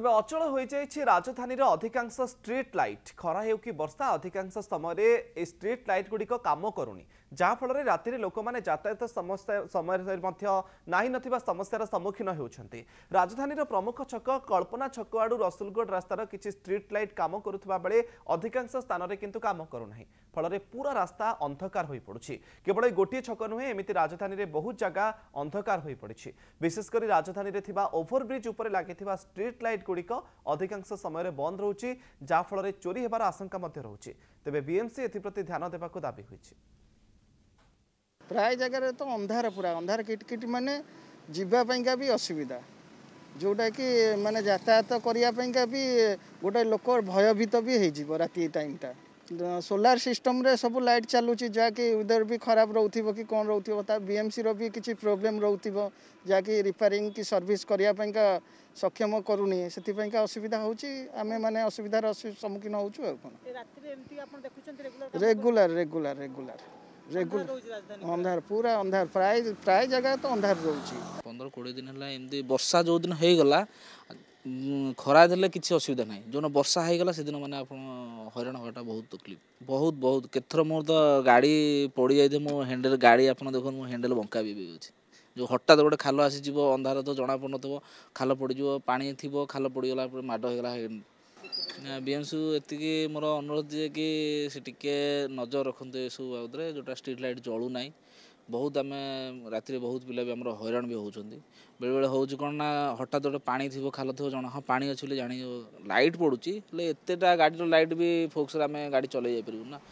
तेज अचल हो राजधानी अधिकांश स्ट्रीट लाइट खरा हो कि वर्षा अधिकांश समय स्ट्रीट लाइट गुड़िक कम करूनी जहाँफल राति लोक मैंने यातायात समस्या समय ना समस्यार सम्मुखीन होती राजधानी प्रमुख छक कल्पना छक आड़ रसुलगढ़ रास्तार किसी स्ट्रीट लाइट कम करुवा बेले अधिकांश स्थान में किंतु काम करूना फल पूरा रास्ता अंधकार हो पड़ी केवल गोटे छक नुहे एमती राजधानी में बहुत जगह अंधकार हो पड़ी विशेषकर राजधानी में ओभरब्रिज उपर लगी स्ट्रीट लाइट गुड़िक अधिकांश समय बंद रोचे जहाँफल चोरी होबार आशंका रोचे तेज बीएमसी एप्रति ध्यान देवाक दाबी होइछि। प्राय जगह तो अंधार पूरा अंधार किटकिट माने जीवापाइंका भी असुविधा जोटा कि माने यातायात करने भी गोटे लोक भयभीत भी हो राति टाइमटा सोलार सिस्टम रे सब लाइट चलुची जहाँकि उधर भी खराब रोथ कि कौन रोथ बीएमसी रो भी किसी प्रोब्लेम रोथ जहाँकि रिपेयरिंग की सर्विस करने सक्षम करूनी से असुविधा होमें माने असुविधार सम्मुखीन हो रेगुलर रेगुलर रेगुलर रेगुलर अंधार पूरा अंधार प्राय प्राय जगह तो अंधार रोचे 15-20 दिन है एमती वर्षा जो दिन होगला खरा देले किसी असुविधा ना जो वर्षा होगला से दिन मैंने आप हईराण होगा बहुत तकलीफ बहुत बहुत केथर मोर तो गाड़ी पड़ जाए मो हैंडल गाड़ी आप देखो मो हैंडल बंका भी अच्छे जो हठात गोटे खाल आसीज अंधार तो जना पड़ न खाल पड़ पानी थी खाल पड़गला माड़ होगा बीएमसी एति मोर अनुरोध जे कि से टिके नजर रखते ये सब बाबद जोटा स्ट्रीट लाइट जलू ना बहुत आम राति बहुत पिला भी आम हईराण भी होती बेले बेले हूँ कौन ना हठात गोटे पानी थी खाल थी जना हाँ पानी अच्छे जान लाइट पड़ुची एतटा गाड़ी लाइट भी फोक्स आम गाड़ी चल जापर ना।